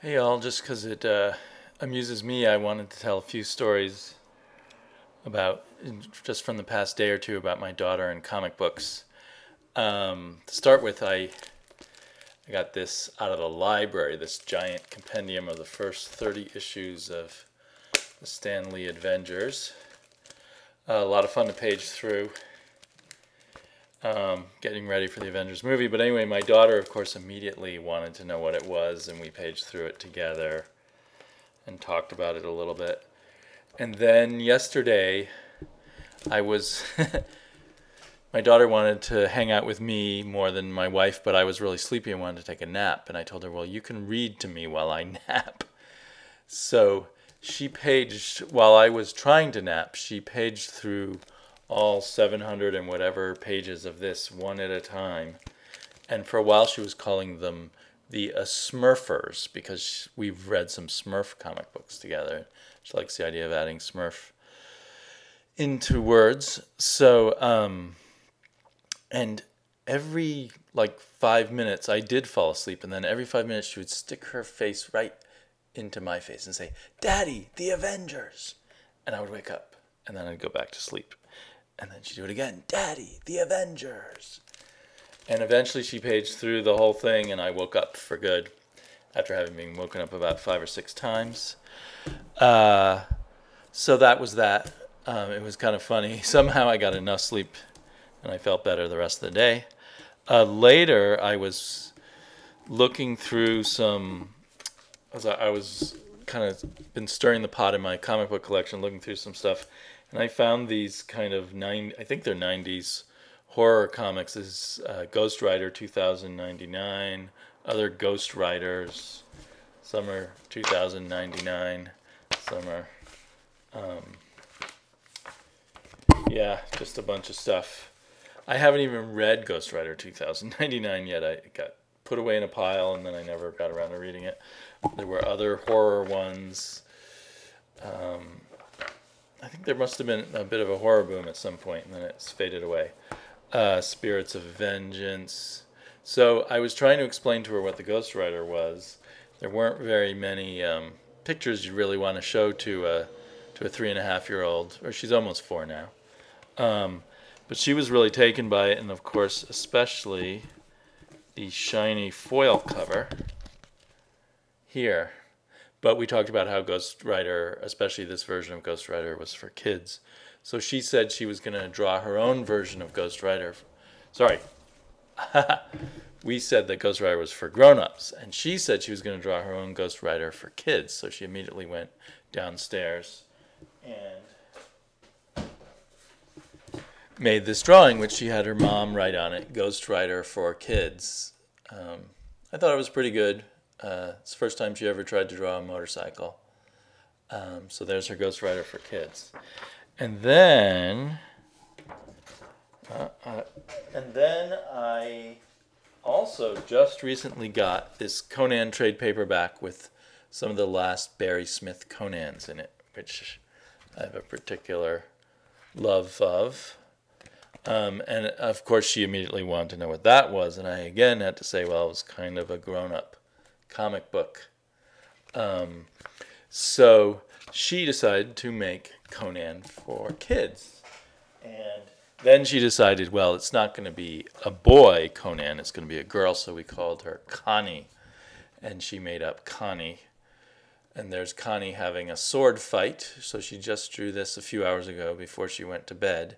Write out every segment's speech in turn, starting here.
Hey all, just because it amuses me, I wanted to tell a few stories about, just from the past day or two, about my daughter and comic books. To start with, I got this out of the library, this giant compendium of the first 30 issues of the Stan Lee Avengers. A lot of fun to page through, getting ready for the Avengers movie. But anyway, my daughter, of course, immediately wanted to know what it was, and we paged through it together and talked about it a little bit. And then yesterday, I was my daughter wanted to hang out with me more than my wife, but I was really sleepy and wanted to take a nap. And I told her, well, you can read to me while I nap. So she paged, while I was trying to nap, she paged through all 700 and whatever pages of this one at a time. And for a while she was calling them the Smurfers, because we've read some Smurf comic books together. She likes the idea of adding Smurf into words. So, and every 5 minutes I did fall asleep, and then every 5 minutes she would stick her face right into my face and say, "Daddy, the Avengers." And I would wake up, and then I'd go back to sleep. And then she'd do it again, "Daddy, the Avengers." And eventually she paged through the whole thing, and I woke up for good after having been woken up about 5 or 6 times. So that was that. It was kind of funny. Somehow I got enough sleep, and I felt better the rest of the day. Later, I was looking through some, as I was kind of been stirring the pot in my comic book collection, looking through some stuff, and I found these kind of I think they're 90s horror comics. This is Ghost Rider 2099, other Ghost Riders. Some are 2099, some are, yeah, just a bunch of stuff. I haven't even read Ghost Rider 2099 yet. I got put away in a pile, and then I never got around to reading it. There were other horror ones. I think there must have been a bit of a horror boom at some point, and then it's faded away. Spirits of Vengeance. So I was trying to explain to her what the Ghost Rider was. There weren't very many pictures you really want to show to a 3.5-year-old, or she's almost 4 now. But she was really taken by it, and of course, especially the shiny foil cover here. But we talked about how Ghost Rider, especially this version of Ghost Rider, was for kids. So she said she was going to draw her own version of Ghost Rider. Sorry. We said that Ghost Rider was for grown-ups, and she said she was going to draw her own Ghost Rider for kids. So she immediately went downstairs and made this drawing, which she had her mom write on it, Ghost Rider for kids. I thought it was pretty good. It's the first time she ever tried to draw a motorcycle. So there's her Ghost Rider for kids. And then I also just recently got this Conan trade paperback with some of the last Barry Smith Conans in it, which I have a particular love of. And of course she immediately wanted to know what that was, and I again had to say, well, it was kind of a grown-up comic book. So she decided to make Conan for kids. And then she decided, well, it's not going to be a boy Conan, it's going to be a girl, so we called her Connie. And she made up Connie. And there's Connie having a sword fight, so she just drew this a few hours ago before she went to bed.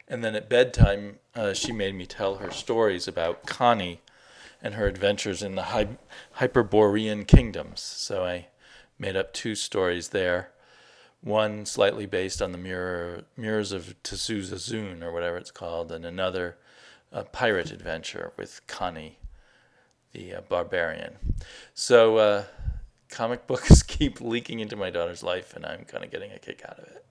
And then at bedtime, she made me tell her stories about Connie and her adventures in the Hyperborean kingdoms. So I made up 2 stories there. One slightly based on the Mirrors of Tazuzazun, or whatever it's called, and another pirate adventure with Connie, the barbarian. So comic books keep leaking into my daughter's life, and I'm kind of getting a kick out of it.